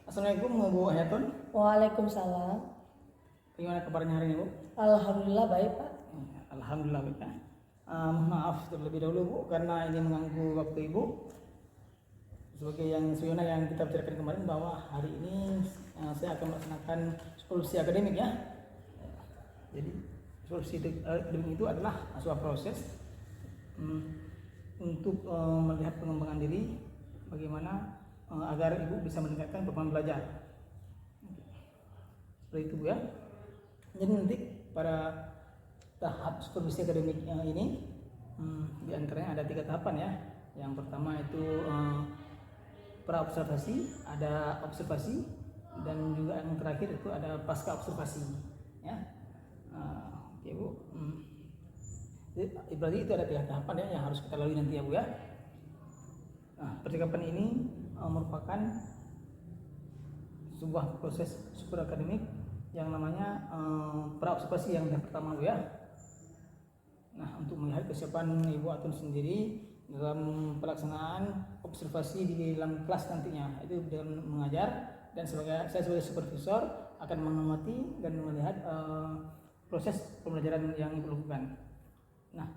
Assalamualaikum Bu Hayatun. Waalaikumsalam. Bagaimana kabarnya hari ini Bu? Alhamdulillah baik Pak. Alhamdulillah baik. Maaf terlebih dahulu Bu karena ini mengganggu waktu Ibu. Sebagai yang kita bicarakan kemarin bahwa hari ini saya akan melaksanakan solusi akademik ya. Jadi solusi akademik itu adalah sebuah proses untuk melihat pengembangan diri, bagaimana agar Ibu bisa meningkatkan performa belajar. Seperti itu Bu ya. Jadi nanti pada tahap supervisi akademik ini diantaranya ada 3 tahapan ya. Yang pertama itu pra-observasi, ada observasi, dan juga yang terakhir itu ada pasca observasi ya. Oke Bu. Jadi berarti itu ada 3 tahapan ya yang harus kita lalui nanti ya Bu ya. Nah, percakapan ini merupakan sebuah proses super akademik yang namanya pra-observasi yang pertama Bu ya. Nah, untuk melihat kesiapan Ibu Atun sendiri dalam pelaksanaan observasi di dalam kelas nantinya, itu dengan mengajar, dan saya sebagai supervisor akan mengamati dan melihat proses pembelajaran yang Ibu lakukan. Nah,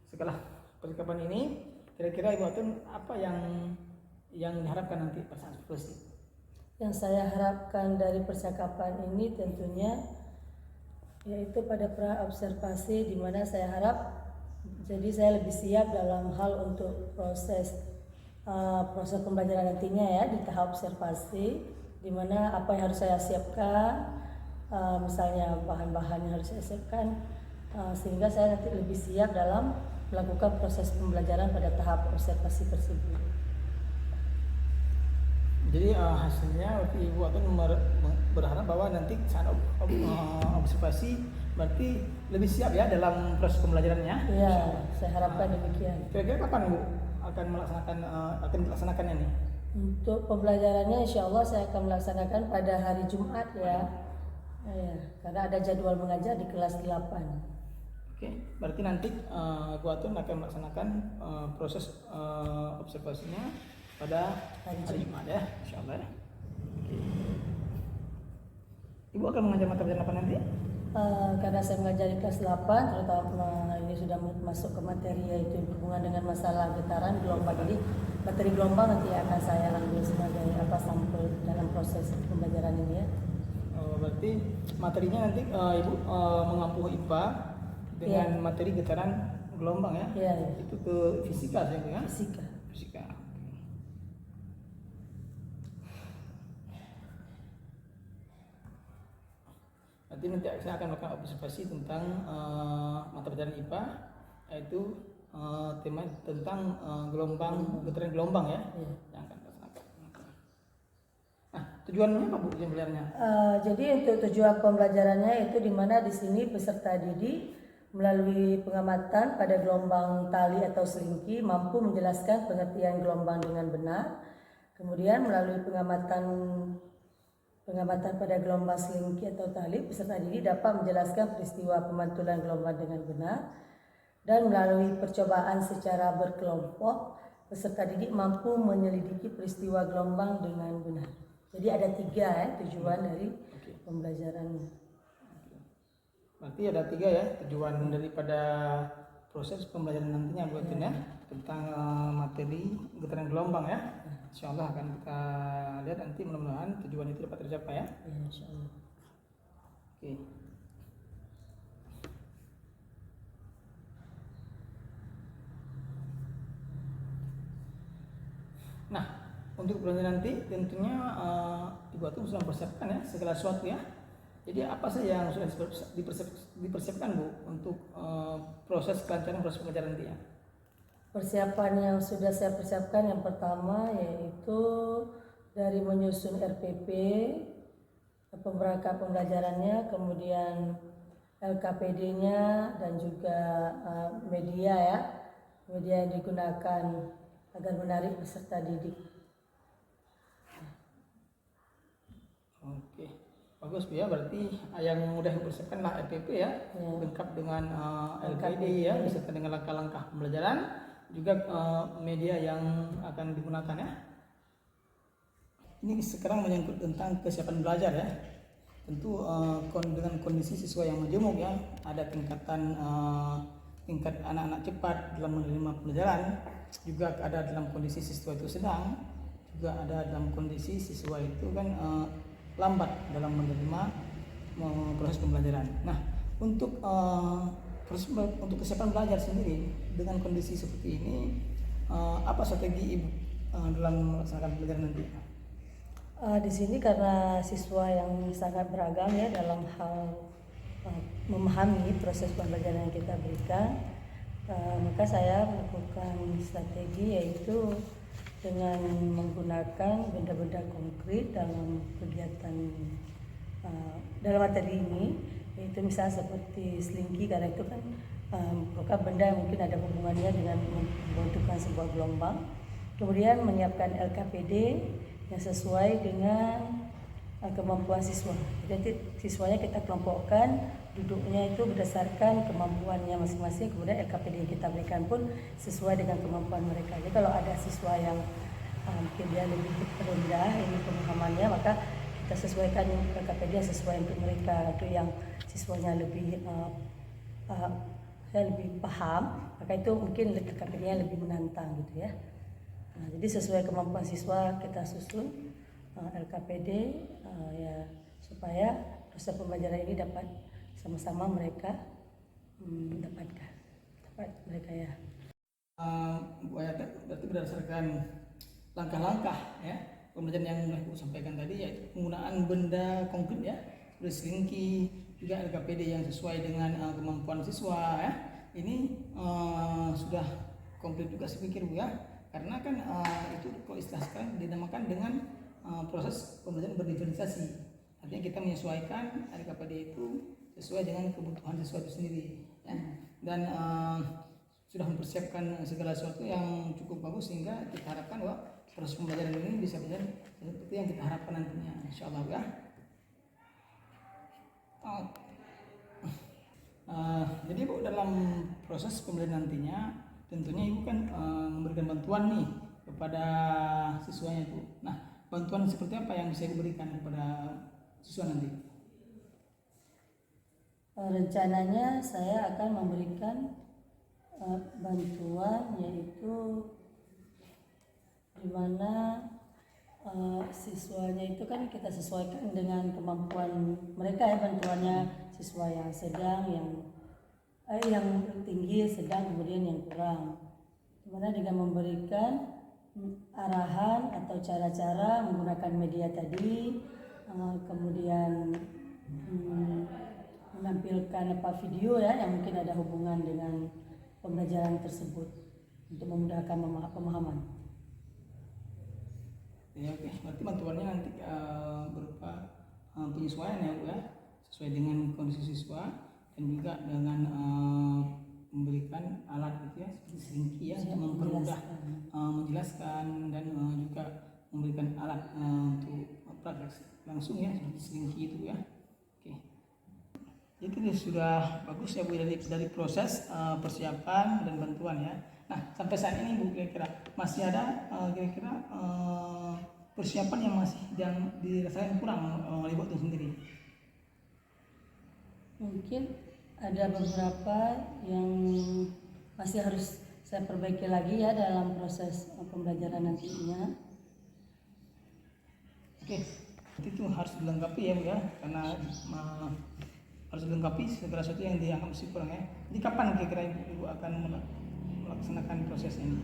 setelah percakapan ini, kira-kira Ibu Atun apa yang diharapkan nanti pada saat supervisi? Yang saya harapkan dari percakapan ini tentunya yaitu pada pra-observasi, di mana saya harap jadi saya lebih siap dalam hal untuk proses pembelajaran nantinya ya di tahap observasi, di mana apa yang harus saya siapkan, misalnya bahan-bahan yang harus saya siapkan, sehingga saya nanti lebih siap dalam melakukan proses pembelajaran pada tahap observasi tersebut. Jadi hasilnya Ibu akan berharap bahwa nanti saat observasi berarti lebih siap ya dalam proses pembelajarannya. Iya, saya harapkan demikian. Kira-kira kapan Bu akan melaksanakannya nih? Untuk pembelajarannya insya Allah saya akan melaksanakan pada hari Jumat ya. Ya, karena ada jadwal mengajar di kelas 8. Oke, berarti nanti Bu Atun akan melaksanakan proses observasinya pada hari Jumat ya, insya Allah ya. Ibu akan mengajar mata pelajaran apa nanti? Karena saya mengajar di kelas 8, terutama ini sudah masuk ke materi yaitu berhubungan dengan masalah getaran gelombang. Jadi materi gelombang nanti akan saya ambil sebagai sampel dalam proses pembelajaran ini ya. Berarti materinya nanti Ibu mengampu IPA dengan materi getaran gelombang ya? Iya. Itu ke fisika ya? Fisika. Nanti saya akan melakukan observasi tentang mata pelajaran IPA, yaitu tema tentang getaran gelombang ya, yang akan dilaksanakan. Nah, tujuannya apa Bu pembelajarannya? Jadi untuk tujuan pembelajarannya itu di mana di sini peserta didik melalui pengamatan pada gelombang tali atau selingki mampu menjelaskan pengertian gelombang dengan benar. Kemudian melalui pengamatan pada gelombang selingki atau tali, peserta didik dapat menjelaskan peristiwa pemantulan gelombang dengan benar. Dan melalui percobaan secara berkelompok, peserta didik mampu menyelidiki peristiwa gelombang dengan benar. Jadi ada 3 tujuan dari pembelajarannya. Berarti ada 3 ya tujuan daripada proses pembelajaran nantinya Bu Atun ya, tentang materi getaran gelombang ya. Insya Allah akan kita lihat nanti, mudah-mudahan tujuan itu dapat tercapai ya. Insya Allah. Oke. Nah, untuk pembelajaran nanti tentunya Ibu Atun sudah mempersiapkan ya segala sesuatu ya. Jadi apa saja yang sudah dipersiapkan Bu untuk proses kelancaran proses pembelajaran nanti ya? Persiapan yang sudah saya persiapkan yang pertama yaitu dari menyusun RPP, pemberangkat pembelajarannya, kemudian LKPD-nya, dan juga media yang digunakan agar menarik peserta didik. Oke, bagus Bu ya, berarti yang mudah dipersiapkan lah RPP ya, lengkap dengan LKPD ya, beserta dengan langkah-langkah pembelajaran, juga media yang akan digunakan ya. ini sekarang menyangkut tentang kesiapan belajar ya. Tentu dengan kondisi siswa yang majemuk ya, ada tingkat anak-anak cepat dalam menerima pelajaran, juga ada dalam kondisi siswa itu sedang, juga ada dalam kondisi siswa itu kan lambat dalam menerima proses pembelajaran. Nah, untuk kesiapan belajar sendiri dengan kondisi seperti ini, apa strategi Ibu dalam melaksanakan pembelajaran nanti? Di sini karena siswa yang sangat beragam ya dalam hal memahami proses pembelajaran yang kita berikan, maka saya melakukan strategi yaitu dengan menggunakan benda-benda konkret dalam kegiatan dalam materi ini, yaitu misalnya seperti selingki, karena itu kan merupakan benda yang mungkin ada hubungannya dengan membentukkan sebuah gelombang. Kemudian menyiapkan LKPD yang sesuai dengan kemampuan siswa. Jadi siswanya kita kelompokkan, duduknya itu berdasarkan kemampuannya masing-masing, kemudian LKPD yang kita berikan pun sesuai dengan kemampuan mereka. Jadi kalau ada siswa yang mungkin dia lebih rendah ini pemahamannya, maka kita sesuaikan LKPD yang sesuai untuk mereka. Untuk yang siswanya lebih lebih paham, maka itu mungkin LKPD-nya lebih menantang gitu ya. Nah, jadi sesuai kemampuan siswa kita susun LKPD ya, supaya proses pembelajaran ini dapat sama-sama mereka dapat mereka ya. Bu Ayat, berarti berdasarkan langkah-langkah ya pembelajaran yang sudah Bu sampaikan tadi, yaitu penggunaan benda konkret ya, seperti selingki, juga LKPD yang sesuai dengan kemampuan siswa ya. Ini sudah komplit juga saya pikir Bu ya, karena kan itu kalau istilah sekarang dinamakan dengan proses pembelajaran berdiferensiasi. Artinya kita menyesuaikan LKPD itu sesuai dengan kebutuhan siswa itu sendiri ya. Dan sudah mempersiapkan segala sesuatu yang cukup bagus, sehingga kita harapkan bahwa proses pembelajaran ini bisa berjalan seperti yang kita harapkan nantinya, insyaallah ya. Jadi Bu, dalam proses pembelajaran nantinya tentunya Ibu kan memberikan bantuan nih kepada siswanya itu. Nah, bantuan seperti apa yang bisa Ibu berikan kepada siswa nanti? Rencananya saya akan memberikan bantuan, yaitu di mana siswanya itu kan kita sesuaikan dengan kemampuan mereka ya, bantuannya siswa yang sedang, yang tinggi, sedang, kemudian yang kurang. Dimana dengan memberikan arahan atau cara-cara menggunakan media tadi, kemudian menampilkan video ya yang mungkin ada hubungan dengan pembelajaran tersebut untuk memudahkan pemahaman. Ya, oke. Berarti bantuannya nanti berupa penyesuaian ya Bu ya, sesuai dengan kondisi siswa, dan juga dengan memberikan alat gitu ya, seperti selingki ya, untuk mempermudah menjelaskan, dan juga memberikan alat untuk praktek langsung ya, seperti selingki itu ya. Oke. Jadi sudah bagus ya Bu dari proses persiapan dan bantuan ya. Nah, sampai saat ini Bu, kira-kira masih ada persiapan yang dirasakan kurang oleh Ibu itu sendiri? Mungkin ada beberapa yang masih harus saya perbaiki lagi ya dalam proses pembelajaran nantinya. Oke, itu harus dilengkapi ya Bu ya, karena harus dilengkapi segala sesuatu yang dianggap masih kurang ya. Jadi kapan kira-kira Ibu akan melaksanakan proses ini?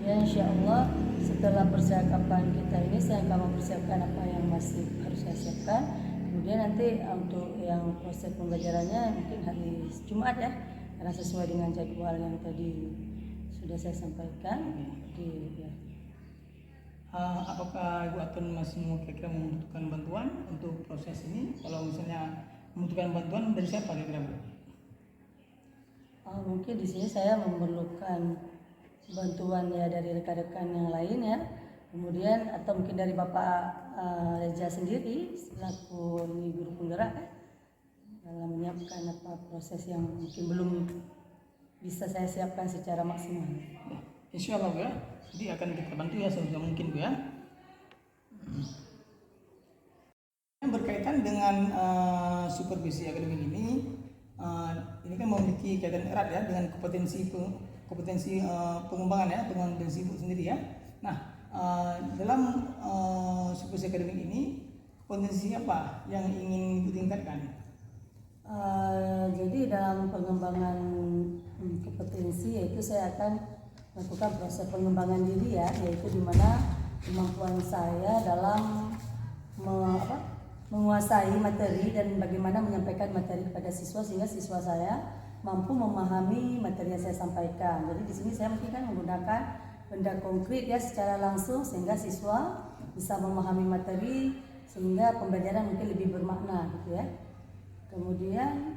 Ya, insya Allah setelah percakapan kita ini saya akan mempersiapkan apa yang masih harus saya siapkan. Kemudian nanti untuk yang proses pembelajarannya mungkin hari Jumat ya, karena sesuai dengan jadwal yang tadi sudah saya sampaikan. Ya. Apakah Ibu Atun masih kira-kira membutuhkan bantuan untuk proses ini? Kalau misalnya membutuhkan bantuan dari siapa kira-kira Bu? Mungkin di sini saya memerlukan bantuan ya dari rekan-rekan yang lain ya, kemudian atau mungkin dari Bapak Reza sendiri selaku guru penggerak dalam menyiapkan proses yang mungkin belum bisa saya siapkan secara maksimal. Insya Allah ya, jadi akan kita bantu ya sebisa mungkin Bu ya. dengan supervisi akademik ini kan memiliki kaitan erat ya dengan kompetensi pengembangan ya, pengembangan sibuk sendiri ya. Nah, dalam supervisi akademik ini kompetensi apa yang ingin ditingkatkan? Jadi dalam pengembangan kompetensi yaitu saya akan melakukan proses pengembangan diri ya, yaitu di mana kemampuan saya dalam menguasai materi dan bagaimana menyampaikan materi kepada siswa sehingga siswa saya mampu memahami materi yang saya sampaikan. Jadi di sini saya mungkin kan menggunakan benda konkret ya secara langsung sehingga siswa bisa memahami materi sehingga pembelajaran mungkin lebih bermakna gitu ya. Kemudian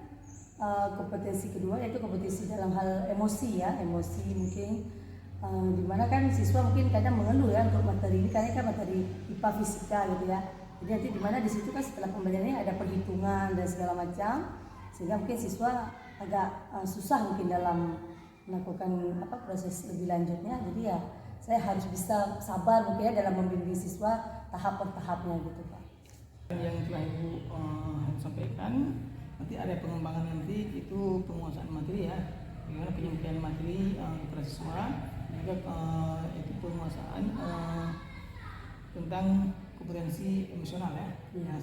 kompetensi kedua yaitu kompetensi dalam hal emosi ya, emosi mungkin dimana kan siswa mungkin kadang mengeluh ya untuk materi ini karena kan materi IPA fisika gitu ya. Jadi nanti dimana di situ kan setelah pembelajarannya ada perhitungan dan segala macam sehingga mungkin siswa agak susah mungkin dalam melakukan proses lebih lanjutnya. Jadi ya saya harus bisa sabar mungkin ya dalam membimbing siswa tahap per tahapnya gitu Pak. Yang telah Ibu sampaikan nanti ada pengembangan nanti itu penguasaan materi ya, bagaimana penyampaian materi kepada siswa, juga itu penguasaan tentang kompetensi emosional ya, yang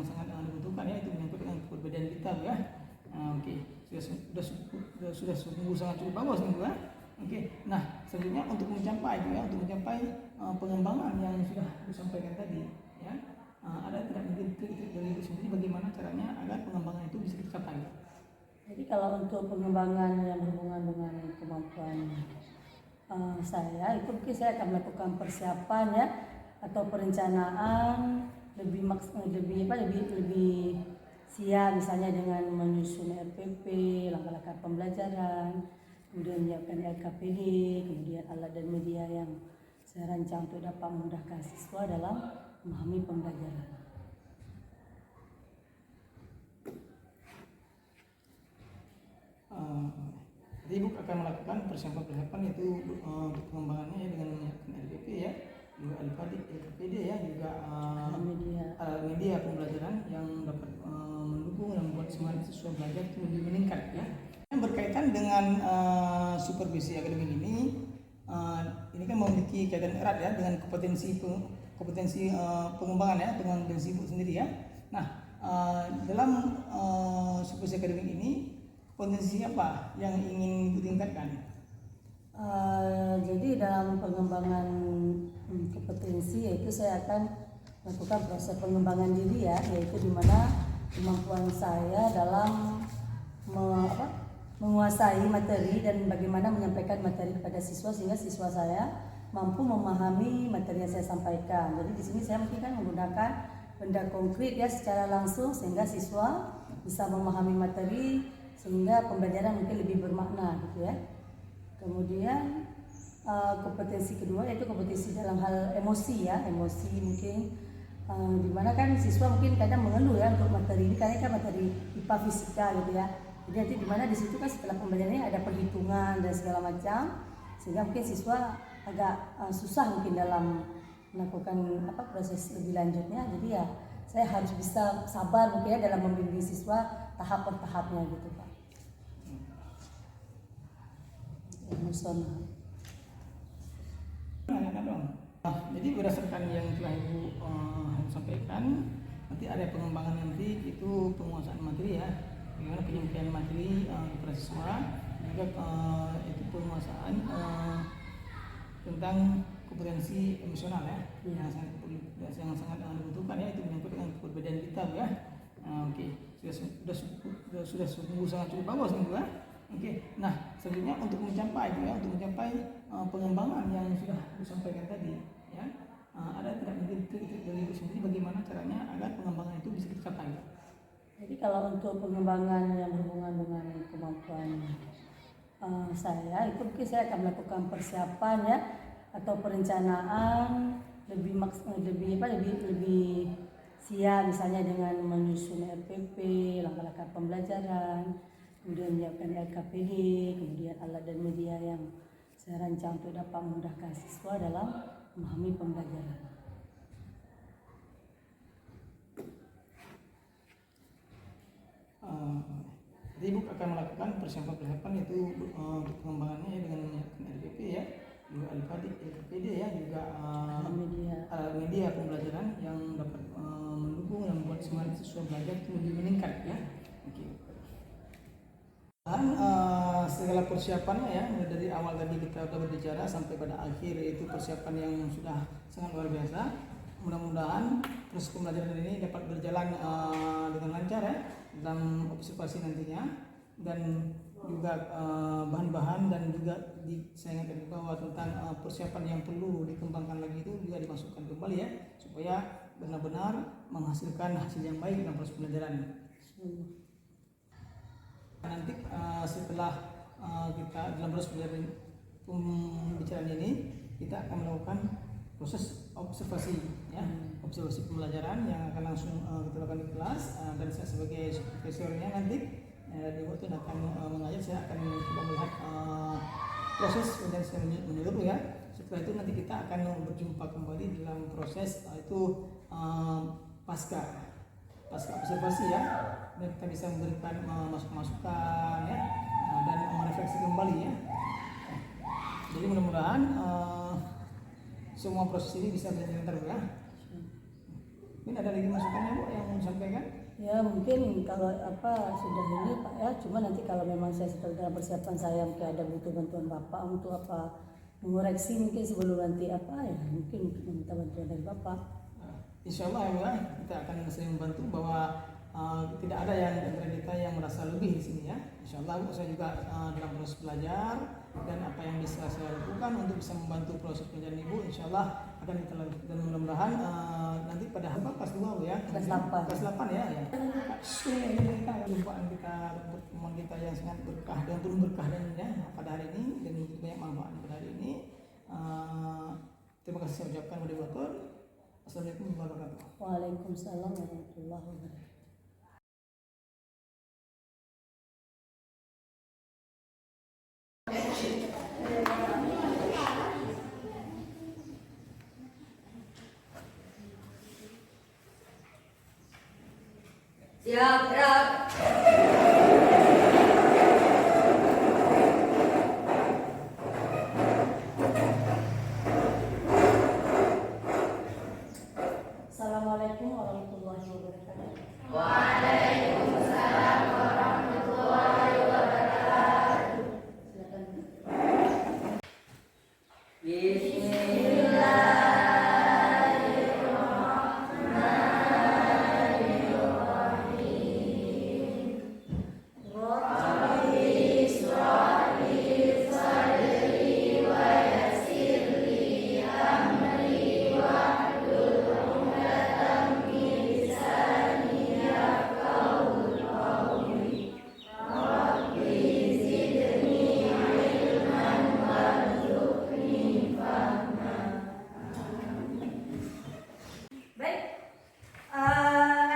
sangat dibutuhkan ya, itu menyangkut dengan perbedaan kita ya. Oke, sudah sangat cukup bagus nih ya. Oke, nah selanjutnya untuk mencapai pengembangan yang sudah disampaikan tadi ya, ada tidak mungkin trik dari Ibu sendiri bagaimana caranya agar pengembangan itu bisa dicapai? Jadi kalau untuk pengembangan yang berhubungan dengan kemampuan saya itu mungkin saya akan melakukan persiapan ya atau perencanaan lebih siap misalnya dengan menyusun RPP, langkah-langkah pembelajaran, kemudian menyiapkan LKPD, kemudian alat dan media yang saya rancang untuk dapat memudahkan siswa dalam memahami pembelajaran. Jadi Ibu akan melakukan persiapan itu pengembangannya ya, dengan menyiapkan LPP ya, juga LKPD ya, juga media pembelajaran yang dapat mendukung dan membuat semangat siswa belajar itu lebih meningkat ya. Yang berkaitan dengan supervisi akademik ini kan memiliki kaitan erat ya dengan kompetensi pengembangan ya, pengembangan sibuk sendiri ya. Nah, dalam supervisi akademik ini kompetensi apa yang ingin ditingkatkan? Jadi dalam pengembangan kompetensi yaitu saya akan melakukan proses pengembangan diri ya, yaitu di mana kemampuan saya dalam menguasai materi dan bagaimana menyampaikan materi kepada siswa sehingga siswa saya mampu memahami materi yang saya sampaikan. Jadi di sini saya mungkin kan menggunakan benda konkret ya secara langsung sehingga siswa bisa memahami materi sehingga pembelajaran mungkin lebih bermakna gitu ya. Kemudian kompetensi kedua yaitu kompetensi dalam hal emosi ya, emosi mungkin dimana kan siswa mungkin kadang mengeluh ya untuk materi ini karena kan materi IPA fisika gitu ya. Jadi nanti dimana di situ kan setelah pembelajarannya ada perhitungan dan segala macam sehingga mungkin siswa agak susah mungkin dalam melakukan proses lebih lanjutnya. Jadi ya saya harus bisa sabar mungkin ya dalam membimbing siswa tahap per tahapnya gitu Pak. Emosional. Jadi berdasarkan yang telah Ibu sampaikan nanti ada pengembangan nanti itu penguasaan materi ya, bagaimana penyampaian materi kepada siswa, juga itu penguasaan tentang kompetensi emosional ya, yang sangat dibutuhkan ya, itu menyangkut dengan perbedaan kita ya. Oke, sudah sangat cukup bagus nih ya. Oke, nah selanjutnya untuk mencapai pengembangan yang sudah disampaikan tadi ya, ada tidak mungkin trik dari Ibu sendiri bagaimana caranya agar pengembangan itu bisa dicapai? Jadi kalau untuk pengembangan yang berhubungan dengan kemampuan saya itu mungkin saya akan melakukan persiapan ya atau perencanaan lebih siap misalnya dengan menyusun RPP, langkah-langkah pembelajaran, kemudian menyiapkan LKPD, kemudian alat dan media yang saya rancang untuk dapat memudahkan siswa dalam memahami pembelajaran. Jadi Ibu akan melakukan persiapan-persiapan itu untuk pengembangannya ya, dengan menyiapkan RPP ya, juga Alifadi, LKPD ya, juga media pembelajaran yang dapat mendukung, yang membuat semangat siswa belajar itu lebih meningkat ya. Oke. Dan segala persiapannya ya, mulai dari awal tadi kita sudah berbicara sampai pada akhir, itu persiapan yang sudah sangat luar biasa. Mudah-mudahan proses pembelajaran ini dapat berjalan dengan lancar ya dalam observasi nantinya, dan juga bahan-bahan dan juga saya ingatkan juga bahwa tentang persiapan yang perlu dikembangkan lagi itu juga dimasukkan kembali ya, supaya benar-benar menghasilkan hasil yang baik dalam proses pembelajaran. Nanti setelah kita dalam proses pembicaraan ini, kita akan melakukan proses observasi ya, observasi pembelajaran yang akan langsung kita lakukan di kelas, dan saya sebagai supervisornya nanti di waktu yang akan mengajar, saya akan coba melihat proses dan secara menyeluruh ya. Setelah itu nanti kita akan berjumpa kembali dalam proses itu pasca observasi ya, dan kita bisa memberikan masukan ya, dan merefleksi kembali ya. Jadi mudah-mudahan semua proses ini bisa berjalan terus ya. Mungkin ada lagi masukannya Bu yang mau disampaikan? Ya mungkin kalau sudah ini Pak ya, cuma nanti kalau memang saya dalam persiapan saya mungkin ada butuh bantuan Bapak untuk mengoreksi mungkin sebelum nanti ya mungkin meminta bantuan dari Bapak. Insya Allah ya, kita akan sering membantu, bahwa tidak ada yang antara kita yang merasa lebih di sini ya. Insya Allah saya juga dalam proses belajar dan apa yang bisa saya lakukan untuk bisa membantu proses pelajaran Ibu, Insya Allah akan kita lakukan, dan mudah-mudahan nanti pada kelas 2 ya, kelas 8 ya. Ini kita jumpaan kita, pertemuan kita yang sangat berkah dan penuh berkah dan ya pada hari ini, dan banyak manfaat pada hari ini. Terima kasih saya ucapkan kepada Bapak. Assalamualaikum warahmatullahi wabarakatuh. Waalaikumsalam warahmatullahi wabarakatuh. Siap, gerak. Assalamualaikum warahmatullahi wabarakatuh. Waalaikumsalam warahmatullahi wabarakatuh. Silakan.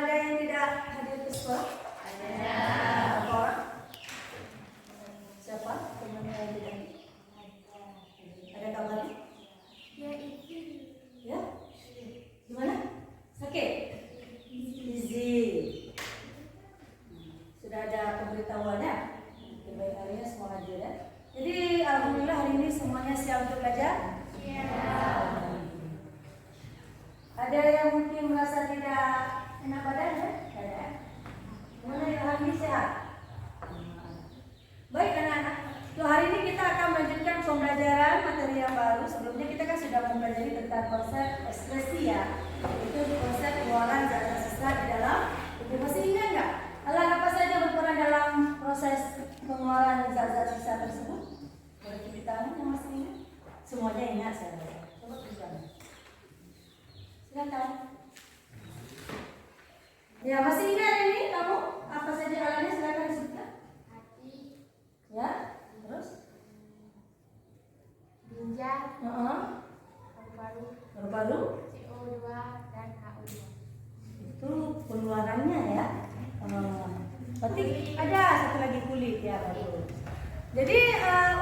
Ada yang tidak hadir ke sekolah? Ada. Berapa orang? Siapa teman yang tidak? Ada kabarnya? Ya? Gimana? Sakit? Izin. Sudah ada pemberitahuannya? Baik, harinya semua hadir ya. Jadi alhamdulillah hari ini semuanya siap untuk belajar? Ada yang mungkin merasa tidak enak badan ya? Ada. Mana yang hari ini sehat? Baik anak-anak, untuk hari ini kita akan melanjutkan pembelajaran materi yang baru. Sebelumnya kita kan sudah mempelajari tentang konsep ekspresi ya. Itu konsep pengeluaran zat-zat sisa di dalam tubuh. Masih ingat nggak? Alat apa saja berperan dalam proses pengeluaran zat-zat sisa tersebut? Boleh cuci tangan yang masih ingat? Semuanya ingat saya. Coba cuci tangan. Silakan. Ya, masih ingat ini kamu? Apa saja alatnya? Silakan disebutkan. Ya, terus? Ginjal, Paru-paru, CO2 dan HO2. itu pengeluarannya ya. Berarti ada satu lagi kulit ya baru. Jadi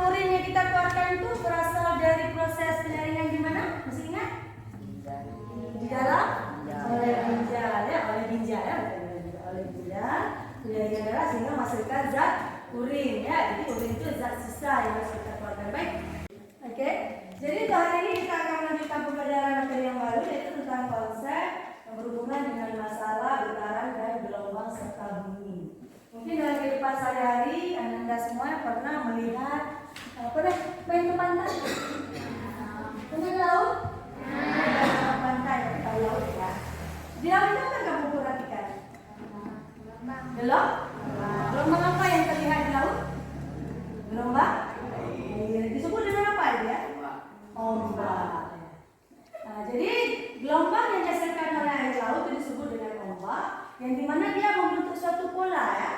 urin yang kita keluarkan itu berasal dari proses penyaringan di mana? Masih ingat? Di dalam oleh ginjal ya, oleh ginjal. tidak ingin darah sehingga menghasilkan zat urin ya. Jadi urin itu zat sisa yang harus kita keluarkan. Baik. Oke. Jadi untuk hari ini kita akan melanjutkan pembelajaran materi yang baru, yaitu tentang konsep yang berhubungan dengan masalah getaran dan gelombang serta bunyi. Mungkin dalam kehidupan sehari-hari Anda semua pernah melihat pernah main ke pantai? Pernah ke laut? Ke pantai atau laut ya. Di laut itu apa kamu perhatikan? Gelombang apa yang terlihat di laut? Gelombang? Disebut dengan apa ya? Ombak. Nah, jadi gelombang yang dihasilkan oleh air laut itu disebut dengan ombak, yang dimana dia membentuk suatu pola ya.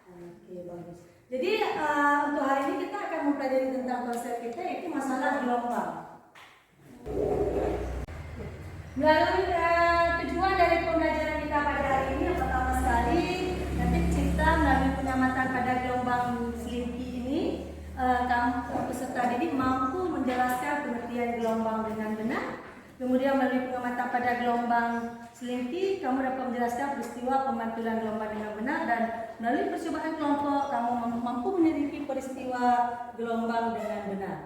Oke, bagus. Jadi untuk hari ini kita akan mempelajari tentang konsep kita, yaitu masalah gelombang. Melalui tujuan dari pembelajaran kita pada hari ini, yang pertama sekali nanti kita melalui pengamatan pada gelombang Slinky ini, kamu peserta didik mampu menjelaskan pengertian gelombang dengan benar. Kemudian melalui pengamatan pada gelombang Slinky, kamu dapat menjelaskan peristiwa pemantulan gelombang dengan benar, dan melalui percobaan kelompok kamu mampu meneliti peristiwa gelombang dengan benar.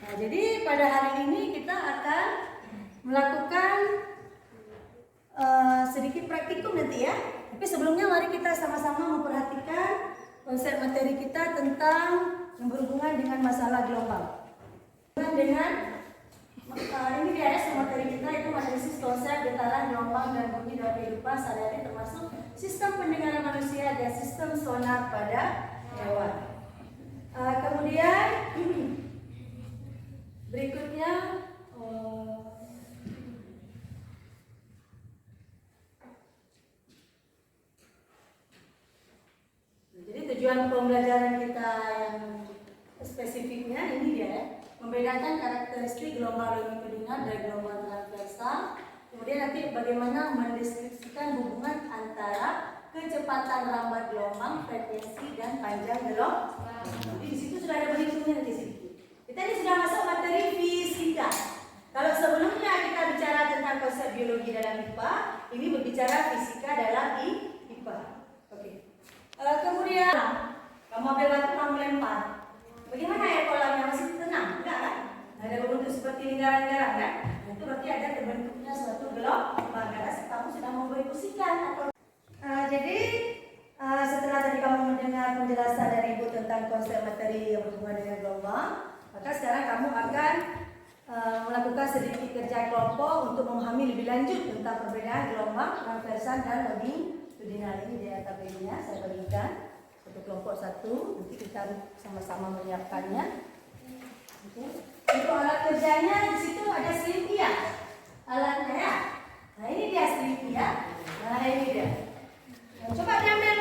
Nah, jadi pada hari ini kita akan melakukan sedikit praktikum nanti ya. Tapi sebelumnya mari kita sama-sama memperhatikan konsep materi kita tentang yang berhubungan dengan masalah gelombang. Dengan ini dia ya, materi kita itu analisis konsep getaran, gelombang dan bunyi dalam kehidupan sehari-hari, termasuk sistem pendengaran manusia dan sistem sonar pada hewan. Kemudian berikutnya jadi tujuan pembelajaran kita yang spesifiknya ini dia, membedakan karakteristik gelombang longitudinal dari gelombang transversal. Kemudian nanti bagaimana mendeskripsikan hubungan antara kecepatan rambat gelombang, frekuensi dan panjang gelombang. Jadi di situ sudah ada berhitungnya nanti sedikit. Kita ini sudah masuk materi fisika. Kalau sebelumnya kita bicara tentang konsep biologi dalam IPA, ini berbicara fisika dalam IPA. Oke. Kemudian kamu ambil batu, kamu lempar. Bagaimana air kolamnya, masih tenang? Enggak kan? Ada berbentuk seperti lingkaran-lingkaran kan? Itu berarti ada terbentuknya suatu gelombang. Kamu sudah memverifikasikan atau jadi setelah tadi kamu mendengar penjelasan dari Ibu tentang konsep materi yang berhubungan dengan gelombang, maka sekarang kamu akan melakukan sedikit kerja kelompok untuk memahami lebih lanjut tentang perbedaan gelombang transversal dan longitudinal. Ini di tabelnya saya berikan. Untuk kelompok 1, nanti kita sama-sama menyiapkannya. Okay. Untuk alat kerjanya di situ ada Slinky ya, alatnya ya. Nah ini dia Slinky ya. Nah ini dia. Nah, coba diambil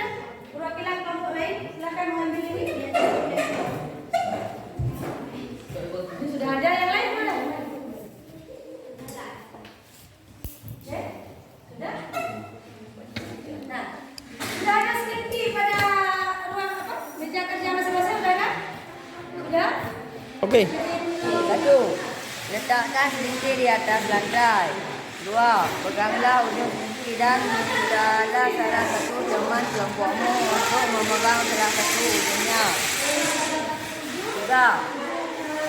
perwakilan kelompok lain, silakan mengambil ini. Ini sudah ada yang lain mana? Oke, sudah. Nah, sudah ada Slinky pada meja kerja masing-masing, sudah kan? Sudah? Oke. 1. Letakkan Slinky di atas lantai. 2. Peganglah ujung Slinky dan mintalah salah satu teman kelompokmu untuk memegang salah satu ujungnya. 3.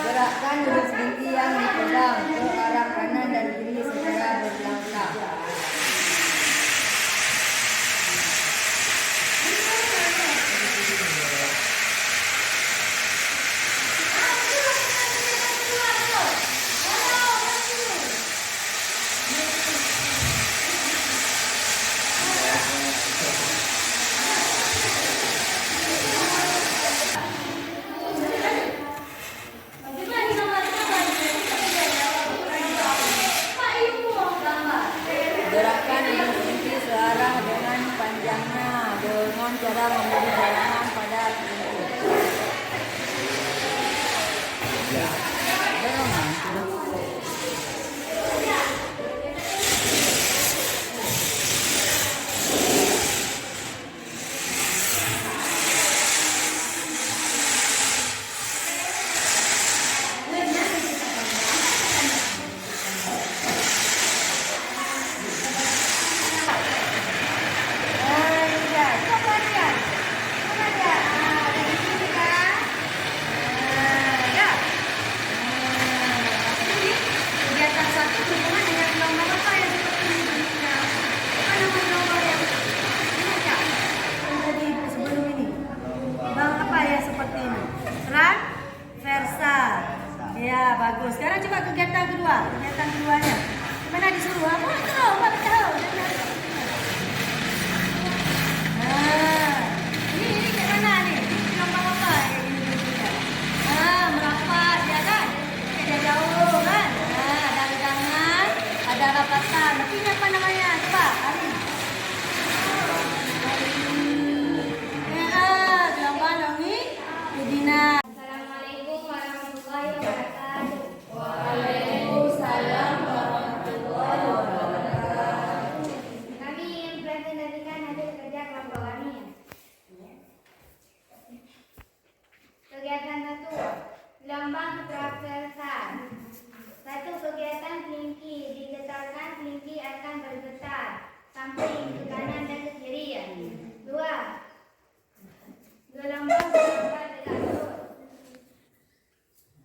Gerakkan ujung Slinky yang dipegang ke arah kanan dan kiri secara berlangkah. Gerakkan ujung Slinky searah dengan panjangnya dengan cara memberi dorongan pada Slinky.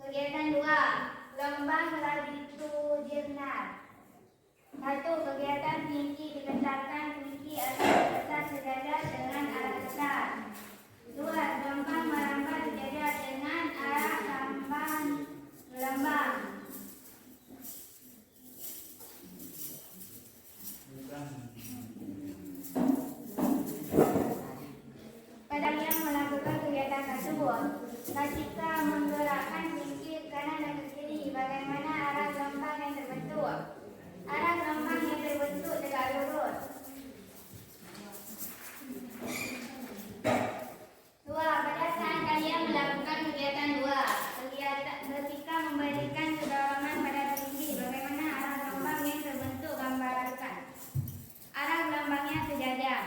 Kegiatan 2, Lembang Latitudinal. 1. Kegiatan tinggi diketatkan tinggi atau besar sejajar dengan arah besar. 2. Gelombang merambat sejajar dengan arah lambang gelombang. Pada yang melakukan kegiatan tersebut, ketika menggerakkan tinggi kanan dan ke kiri, bagaimana arah gelombang yang terbentuk? Arah gelombang yang terbentuk tegak lurus. 2. Pada saat kalian melakukan kegiatan 2, ketika memberikan kedorongan pada tinggi, bagaimana arah gelombang yang terbentuk? Gambarkan. Arah gelombangnya sejajar.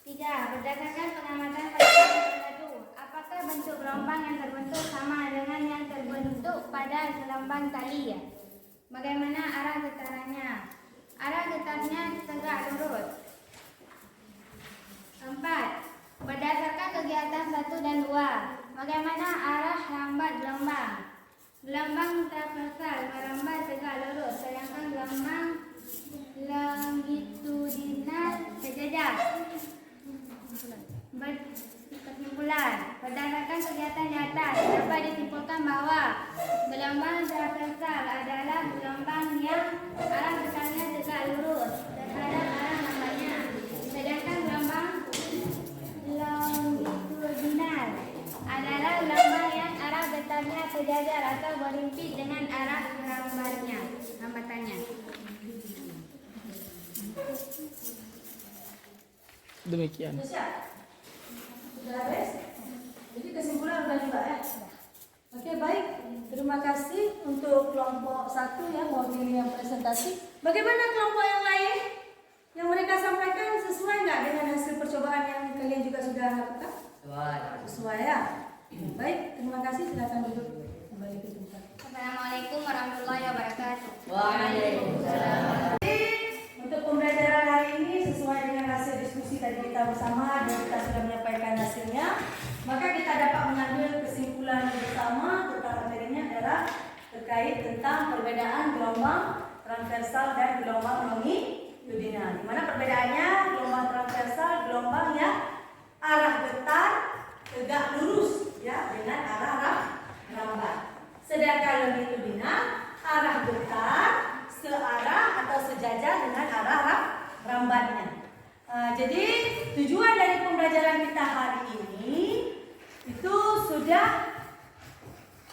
3. Berdasarkan pengamatan pada satu, apakah bentuk gelombang yang terbentuk sama dengan yang terbentuk pada gelombang tali? Bagaimana arah getarannya? Arah getarnya tegak lurus. 4. Berdasarkan kegiatan 1 dan 2, bagaimana arah lambat gelombang? Gelombang transversal merambat tegak lurus, sedangkan gelombang longitudinal sejajar. Kesimpulan, berdasarkan kegiatan di atas dapat disimpulkan bahwa gelombang transversal adalah gelombang yang arah getarnya tegak lurus terhadap arah lambatnya, sedangkan gelombang longitudinal adalah gelombang yang arah getarnya sejajar atau berhimpit dengan arah hambatannya. Demikian. Sudah beres? Jadi kesimpulan udah juga ya? Oke, baik. Terima kasih untuk kelompok 1 ya, mewakili yang presentasi. Bagaimana kelompok yang lain? Yang mereka sampaikan sesuai nggak dengan hasil percobaan yang kalian juga sudah lakukan? Sesuai ya? Baik, terima kasih. Silakan duduk kembali ke tempat. Assalamualaikum warahmatullahi wabarakatuh. Waalaikumsalam. Untuk pembelajaran hari ini sesuai dengan hasil diskusi tadi kita bersama dan kita sudah menyampaikan hasilnya, maka kita dapat mengambil kesimpulan bersama tentang materinya adalah terkait tentang perbedaan gelombang transversal dan gelombang longitudinal. Di mana perbedaannya? Gelombang transversal gelombang yang arah getar tegak lurus ya dengan arah rambat. Sedangkan longitudinal arah getar searah atau sejajar dengan arah rambatnya. Jadi tujuan dari pembelajaran kita hari ini itu sudah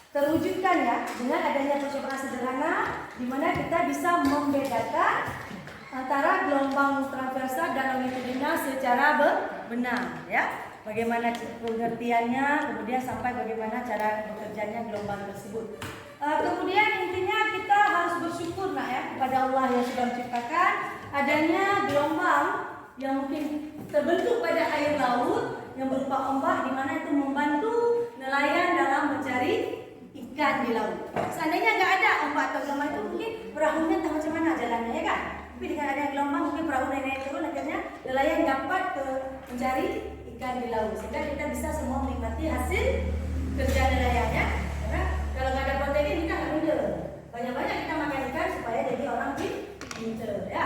terwujudkan ya dengan adanya percobaan sederhana di mana kita bisa membedakan antara gelombang transversal dan longitudinal secara benar ya. Bagaimana pengertiannya, kemudian sampai bagaimana cara bekerjanya gelombang tersebut. Kemudian intinya kita harus bersyukur ya kepada Allah yang sudah menciptakan adanya gelombang yang mungkin terbentuk pada air laut yang berupa ombak, di mana itu membantu nelayan dalam mencari ikan di laut. Seandainya nggak ada ombak atau gelombang itu mungkin perahunya entah macam mana jalannya ya kan. Tapi dengan adanya gelombang mungkin perahu naik turun, akhirnya nelayan dapat mencari ikan di laut sehingga kita bisa semua menikmati hasil kerja nelayannya. Karena kalau nggak ada protein kita nggak pinter. Banyak-banyak kita makan ikan supaya jadi orang pinter ya.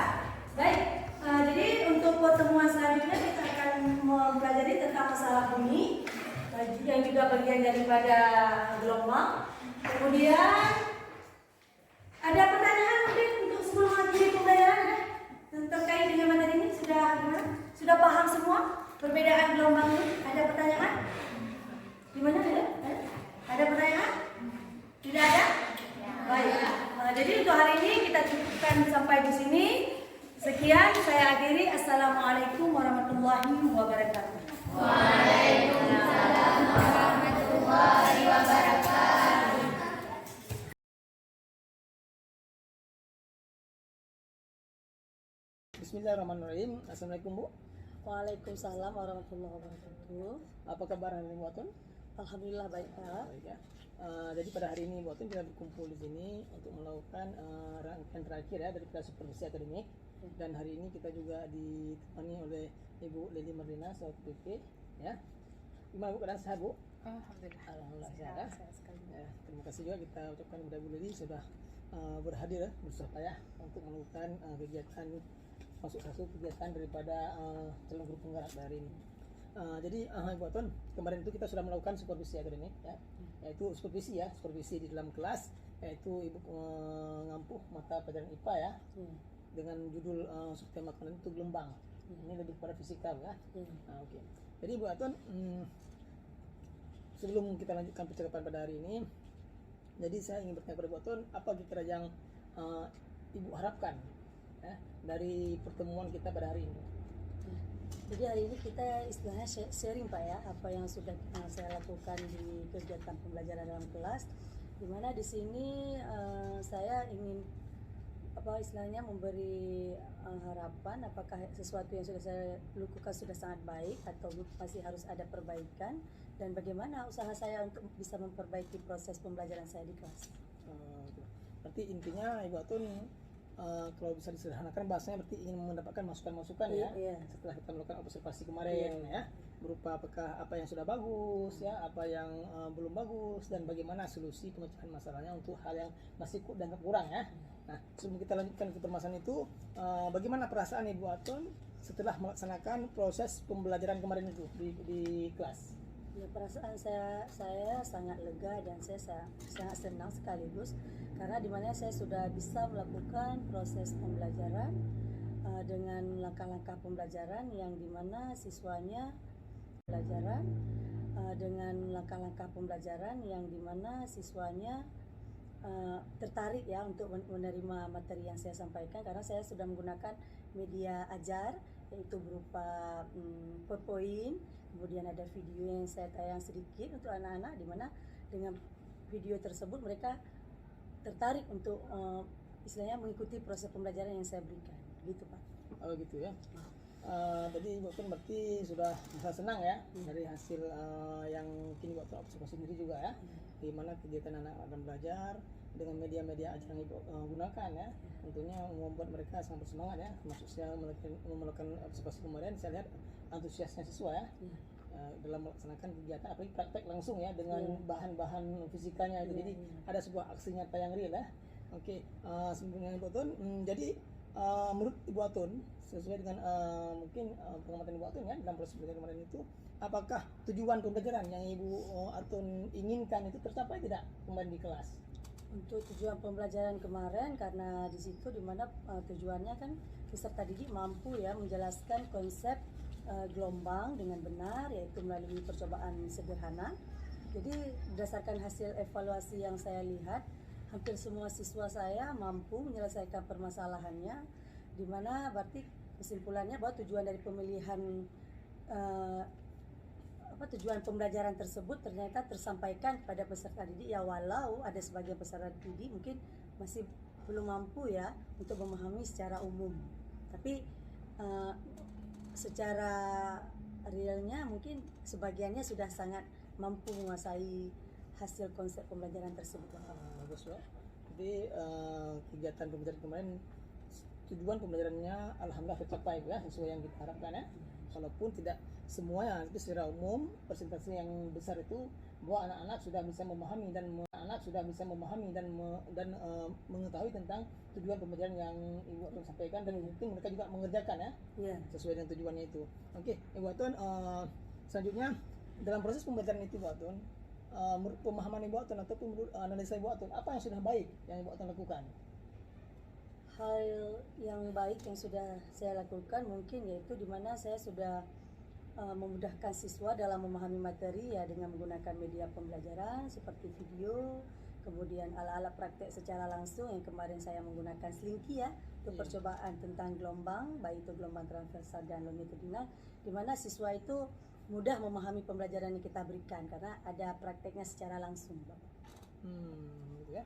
Baik, jadi untuk pertemuan selanjutnya kita akan mempelajari tentang masalah bumi yang juga bagian daripada gelombang. Kemudian ada pertanyaan mungkin untuk sebelum mengakhiri pembelajaran terkait dengan materi ini sudah gimana? Sudah paham semua perbedaan gelombang ini? Ada pertanyaan? Gimana ada? Ada pertanyaan? Tidak ada? Baik. Jadi untuk hari ini kita cukupkan sampai di sini. Sekian saya akhiri. Assalamualaikum warahmatullahi wabarakatuh. Waalaikumsalam warahmatullahi wabarakatuh. Bismillahirrahmanirrahim. Assalamualaikum Bu. Waalaikumsalam warahmatullahi wabarakatuh. Apa kabar hari ini Bu Atun? Alhamdulillah baik Pak. Baik ya. Jadi pada hari ini Bu Atun kita berkumpul di sini untuk melakukan rangkaian terakhir ya dari kelas supervisi akademik. Dan hari ini kita juga ditemani oleh Ibu Ibu Lili Marlina selaku PP ya. Gimana Bu keadaan sehat Bu? Alhamdulillah. Alhamdulillah sehat. Ya, terima kasih juga kita ucapkan kepada Bu Lili sudah berhadir bersusah payah untuk melakukan kegiatan masuk satu kegiatan daripada calon guru penggerak dari ini. Jadi Ibu Atun, kemarin itu kita sudah melakukan supervisi akademik ya, yaitu supervisi di dalam kelas, yaitu Ibu ngampuh mata pelajaran IPA ya, dengan judul subtema kemarin itu gelombang. Ini lebih pada fisikal ya. Oke. Jadi Ibu Atun, sebelum kita lanjutkan percakapan pada hari ini, jadi saya ingin bertanya kepada Ibu Atun, apa kira-kira yang Ibu harapkan ya, dari pertemuan kita pada hari ini? Jadi hari ini kita istilahnya sharing Pak ya, apa yang sudah saya lakukan di kegiatan pembelajaran dalam kelas, dimana di sini saya ingin apa istilahnya memberi harapan apakah sesuatu yang sudah saya lakukan sudah sangat baik atau masih harus ada perbaikan, dan bagaimana usaha saya untuk bisa memperbaiki proses pembelajaran saya di kelas. Berarti intinya Ibu Atun kalau bisa disederhanakan bahasanya berarti ingin mendapatkan masukan-masukan ya, setelah kita melakukan observasi kemarin ya, berupa apakah apa yang sudah bagus ya, apa yang belum bagus, dan bagaimana solusi pemecahan masalahnya untuk hal yang masih dan kurang ya. Nah, sebelum kita lanjutkan ke permasalahan itu, bagaimana perasaan Ibu Atun setelah melaksanakan proses pembelajaran kemarin itu di kelas? Ya, perasaan saya sangat lega dan saya sangat senang sekaligus karena dimana saya sudah bisa melakukan proses pembelajaran dengan langkah-langkah pembelajaran yang dimana siswanya tertarik ya untuk menerima materi yang saya sampaikan, karena saya sudah menggunakan media ajar yaitu berupa PowerPoint, kemudian ada video yang saya tayang sedikit untuk anak-anak, di mana dengan video tersebut mereka tertarik untuk istilahnya mengikuti proses pembelajaran yang saya berikan, gitu Pak. Oh gitu ya. Tadi Ibu Atun berarti sudah merasa senang ya dari hasil yang kini Ibu Atun observasi sendiri juga ya, di mana kegiatan anak-anak belajar dengan media-media ajar yang Ibu gunakan ya, tentunya membuat mereka sangat bersemangat ya, termasuk saya melakukan observasi kemarin, saya lihat antusiasnya siswa ya. Dalam melaksanakan kegiatan apalagi praktek langsung ya dengan bahan-bahan fisikanya itu, jadi ada sebuah aksi nyata yang real ya. Oke, sebelumnya Ibu Atun, jadi menurut Ibu Atun sesuai dengan mungkin pengamatan Ibu Atun ya dalam proses pembelajaran kemarin itu, apakah tujuan pembelajaran yang Ibu Atun inginkan itu tercapai tidak kemarin di kelas? Untuk tujuan pembelajaran kemarin, karena di situ dimana tujuannya kan peserta didik mampu ya menjelaskan konsep gelombang dengan benar, yaitu melalui percobaan sederhana. Jadi berdasarkan hasil evaluasi yang saya lihat, hampir semua siswa saya mampu menyelesaikan permasalahannya, di mana berarti kesimpulannya bahwa tujuan dari pemilihan tujuan pembelajaran tersebut ternyata tersampaikan kepada peserta didik ya, walau ada sebagian peserta didik mungkin masih belum mampu ya untuk memahami secara umum, tapi secara realnya mungkin sebagiannya sudah sangat mampu menguasai hasil konsep pembelajaran tersebut. Bagus loh. Jadi kegiatan pembelajaran kemarin tujuan pembelajarannya alhamdulillah tercapai ya, sesuai yang kita harapkan ya. Walaupun tidak semuanya, tapi secara umum persentase yang besar itu bahwa anak-anak sudah bisa memahami dan mengetahui tentang tujuan pembelajaran yang Ibu Atun sampaikan, dan mungkin mereka juga mengerjakan ya sesuai dengan tujuannya itu. Oke, Ibu Atun, selanjutnya dalam proses pembelajaran itu Ibu Atun, menurut pemahaman Ibu Atun ataupun menurut analisa Ibu Atun, apa yang sudah baik yang Ibu Atun lakukan? Hal yang baik yang sudah saya lakukan mungkin yaitu dimana saya sudah memudahkan siswa dalam memahami materi ya, dengan menggunakan media pembelajaran seperti video, kemudian alat-alat praktek secara langsung yang kemarin saya menggunakan Slinky ya untuk percobaan tentang gelombang, baik itu gelombang transversal dan longitudinal, di mana siswa itu mudah memahami pembelajaran yang kita berikan karena ada prakteknya secara langsung, Bapak. Gitu ya.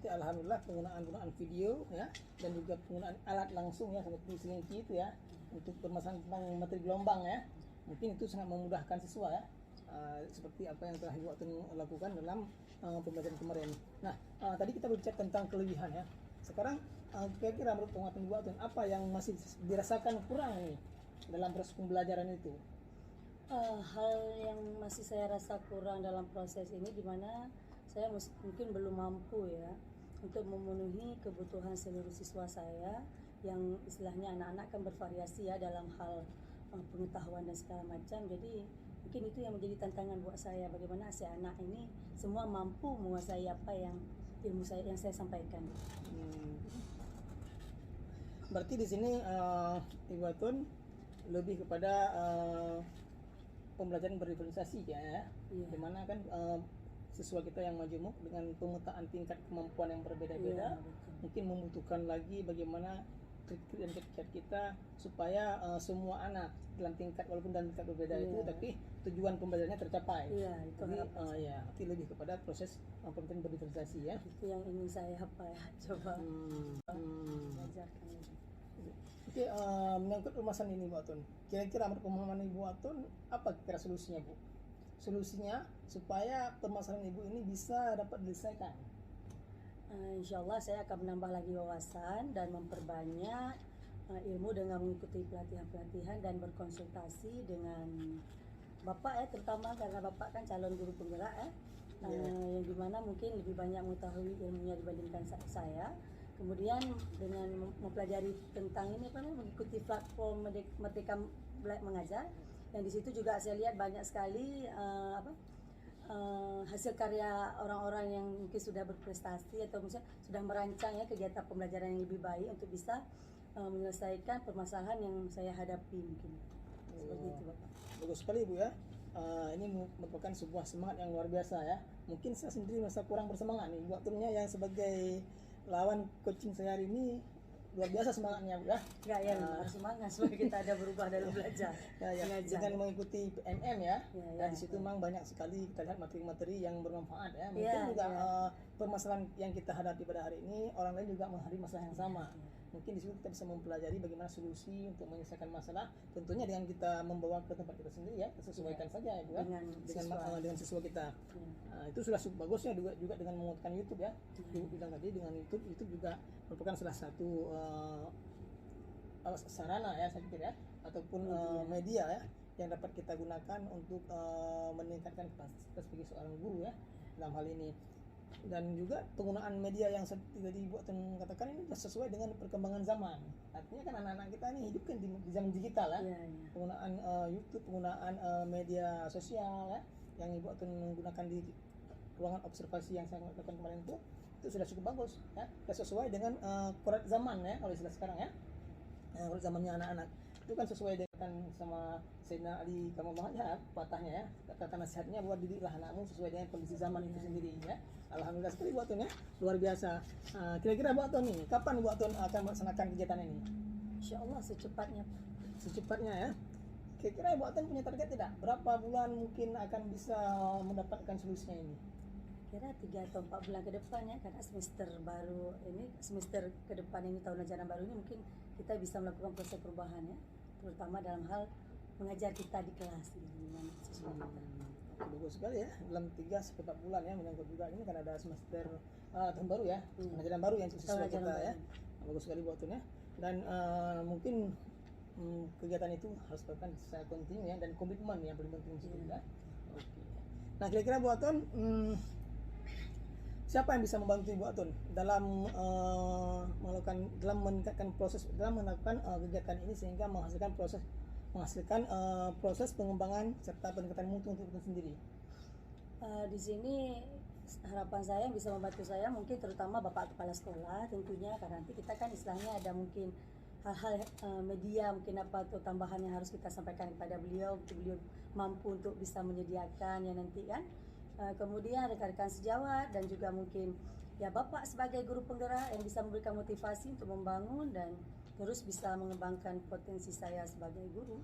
Jadi alhamdulillah penggunaan video ya, dan juga penggunaan alat langsung ya seperti Slinky itu ya untuk permasalahan tentang materi gelombang ya, mungkin itu sangat memudahkan siswa ya, seperti apa yang telah Ibu Atun lakukan dalam pembelajaran kemarin. Nah, tadi kita berbicara tentang kelebihan ya. Sekarang kira-kira menurut pengamatan Ibu Atun, apa yang masih dirasakan kurang nih dalam proses pembelajaran itu? Hal yang masih saya rasa kurang dalam proses ini di mana saya mungkin belum mampu ya untuk memenuhi kebutuhan seluruh siswa saya yang istilahnya anak-anak kan bervariasi ya dalam hal pengetahuan dan segala macam. Jadi mungkin itu yang menjadi tantangan buat saya, bagaimana si anak ini semua mampu menguasai apa yang ilmu saya yang saya sampaikan. Berarti di sini Ibu Atun lebih kepada pembelajaran berdiferensiasi ya, Iya. dimana kan siswa kita yang majemuk dengan pemetaan tingkat kemampuan yang berbeda-beda, Iya, betul. mungkin membutuhkan lagi bagaimana trik-trik dan kiat-kiat kita supaya semua anak dalam tingkat walaupun dalam tingkat berbeda Iya. itu, tapi tujuan pembelajarannya tercapai. Iya, itu Jadi harapan ya, itu lebih kepada proses pembelajaran berdiferensiasi ya. itu yang ingin saya coba belajarkan ini. Oke, menyangkut permasalahan ini Bu Atun, kira-kira menurut pemahaman Ibu Atun apa kira solusinya Bu? Solusinya supaya permasalahan Ibu ini bisa dapat diselesaikan. Insya Allah saya akan menambah lagi wawasan dan memperbanyak ilmu dengan mengikuti pelatihan-pelatihan dan berkonsultasi dengan Bapak ya, terutama karena Bapak kan calon guru penggerak ya, yang dimana mungkin lebih banyak mengetahui ilmunya dibandingkan saya. Kemudian dengan mempelajari tentang ini mengikuti platform Merdeka Mengajar, yang di situ juga saya lihat banyak sekali hasil karya orang-orang yang mungkin sudah berprestasi atau misalnya sudah merancang ya kegiatan pembelajaran yang lebih baik untuk bisa menyelesaikan permasalahan yang saya hadapi mungkin. Seperti itu Bapak. Bagus sekali Bu ya. Ini merupakan sebuah semangat yang luar biasa ya. Mungkin saya sendiri merasa kurang bersemangat nih. Bu Atunnya yang sebagai lawan coaching saya hari ini luar biasa semangatnya Bu ya. Enggak ya, harus semangat supaya kita ada berubah dalam belajar. Ya, Mengajar. dengan mengikuti PMM ya, Ya, di situ memang banyak sekali kita lihat materi-materi yang bermanfaat ya. Mungkin Ya, juga ya. permasalahan yang kita hadapi pada hari ini orang lain juga menghadapi masalah yang sama. Mungkin di situ kita bisa mempelajari bagaimana solusi untuk menyelesaikan masalah. Tentunya dengan kita membawa ke tempat kita sendiri ya, kita sesuaikan saja ya Bu ya. Dengan siswa kita. Itu sudah bagus ya juga dengan menggunakan YouTube ya. Ibu bilang tadi dengan YouTube juga merupakan salah satu sarana ya saya pikir ya, ataupun media ya yang dapat kita gunakan untuk meningkatkan kapasitas sebagai seorang guru ya dalam hal ini. Dan juga penggunaan media yang seperti tadi Ibu Atun katakan ini sesuai dengan perkembangan zaman. Artinya kan anak-anak kita ini hidup kan di zaman digital ya. Penggunaan YouTube, penggunaan media sosial ya yang Ibu Atun menggunakan di ruangan observasi yang saya lakukan kemarin itu sudah cukup bagus ya. Sesuai dengan koret zaman ya kalau istilah sekarang ya. Koret zamannya anak-anak itu kan sesuai dengan sama Sayyidina Ali Kamal ya, patahnya ya, kata nasihatnya buat didiklah anakmu sesuai dengan kondisi zaman itu sendiri ya. Alhamdulillah sekali Bu Atun ya, luar biasa. Kira-kira Bu Atun nih, kapan Bu Atun akan melaksanakan kegiatan ini? Insya Allah secepatnya. Secepatnya ya. Kira-kira Bu Atun punya target tidak? Berapa bulan mungkin akan bisa mendapatkan solusinya ini? Kira 3 atau 4 bulan ke depan ya, karena semester baru ini, semester ke depan ini tahun ajaran baru ini mungkin kita bisa melakukan proses perubahan ya, terutama dalam hal mengajar kita di kelas dengan siswa kita. Bagus sekali ya, dalam 3 sampai 4 bulan ya, menyangkut juga ini kan ada semester tahun baru ya, ajaran baru yang siswa kita ya. Bagus sekali Bu Atun ya. Dan mungkin kegiatan itu harus dilakukan secara kontinu ya, dan komitmen yang paling penting juga. Oke. Nah kira-kira Bu Atun, siapa yang bisa membantu Ibu Atun dalam meningkatkan proses dalam melakukan kegiatan ini sehingga menghasilkan proses pengembangan serta peningkatan mutu untuk itu sendiri? Di sini harapan saya yang bisa membantu saya mungkin terutama Bapak Kepala Sekolah tentunya, karena nanti kita kan istilahnya ada mungkin hal-hal media mungkin apa tuh tambahan yang harus kita sampaikan kepada beliau untuk beliau mampu untuk bisa menyediakan ya nanti kan. Kemudian rekan-rekan sejawat dan juga mungkin ya Bapak sebagai guru penggerak yang bisa memberikan motivasi untuk membangun dan terus bisa mengembangkan potensi saya sebagai guru.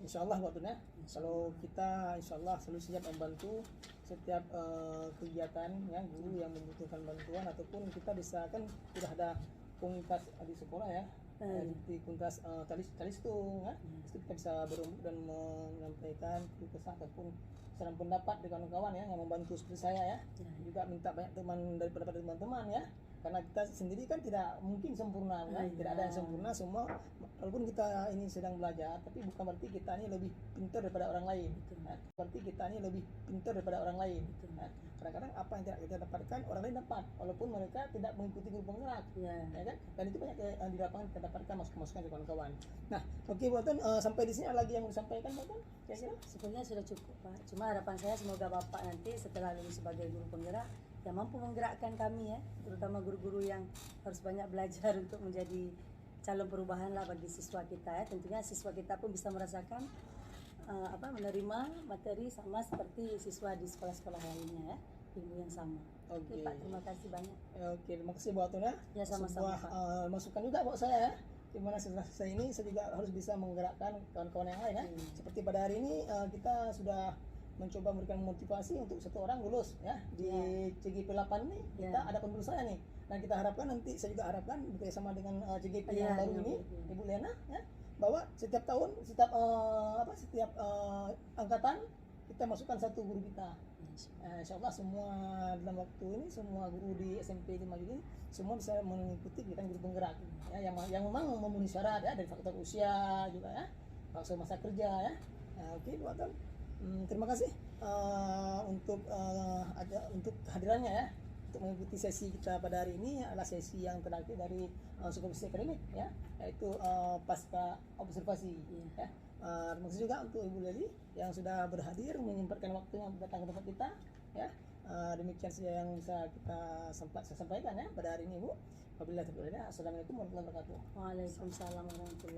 Insya Allah Bu Atun ya, kalau kita insya Allah selalu siap membantu setiap kegiatan ya guru yang membutuhkan bantuan, ataupun kita bisa kan sudah ada komunitas di sekolah ya, di komunitas talistung ya, itu kita bisa berembuk dan menyampaikan kesan ataupun saran pendapat dengan kawan-kawan ya yang membantu seperti saya ya. Juga minta banyak teman daripada teman-teman ya karena kita sendiri kan tidak mungkin sempurna, kan? Tidak ada yang sempurna semua. Walaupun kita ini sedang belajar, tapi bukan berarti kita ini lebih pintar daripada orang lain. Nah, berarti kita ini lebih pintar daripada orang lain. Nah, kadang-kadang apa yang tidak kita dapatkan orang lain dapat, walaupun mereka tidak mengikuti guru penggerak, Ya. ya kan? Dan itu banyak yang di lapangan kita dapatkan masukan dari kawan-kawan. Nah, oke Bu Atun, sampai di sini ada lagi yang mau disampaikan Bu Atun? Kira-kira? Sebenarnya sudah cukup Pak. Cuma harapan saya semoga Bapak nanti setelah lulus sebagai guru penggerak yang mampu menggerakkan kami ya, terutama guru-guru yang harus banyak belajar untuk menjadi calon perubahan lah bagi siswa kita ya. Tentunya siswa kita pun bisa merasakan menerima materi sama seperti siswa di sekolah-sekolah lainnya ya, ilmu yang sama. Oke. Pak, terima kasih banyak. Oke, terima kasih Bu Atun ya. Ya, sama-sama, Sebuah Pak. masukan juga buat saya ya. Dimana setelah saya ini saya juga harus bisa menggerakkan kawan-kawan yang lain ya. Seperti pada hari ini kita sudah mencoba memberikan motivasi untuk satu orang lulus ya di CGP 8 ini kita ada penerus saya nih, dan kita harapkan nanti saya juga harapkan bekerjasama dengan CGP yang baru ini Ibu Lena ya, bahwa setiap tahun setiap angkatan kita masukkan satu guru kita. Insya Allah semua dalam waktu ini semua guru di SMP 5 ini semua bisa mengikuti kegiatan guru penggerak ya, yang memang memenuhi syarat ya, dari faktor usia juga ya, faktor masa kerja ya. Oke Bu Atun, terima kasih untuk kehadirannya ya, untuk mengikuti sesi kita pada hari ini adalah sesi yang terakhir dari supervisi akademik ya, yaitu pasca observasi ya. Terima kasih juga untuk Ibu Leli yang sudah berhadir menyempatkan waktunya datang ke tempat kita ya. Demikian saja yang bisa saya sampaikan ya pada hari ini Bu. Wabillahi taufiq wal hidayah. Assalamualaikum warahmatullahi wabarakatuh. Waalaikumsalam warahmatullahi wabarakatuh.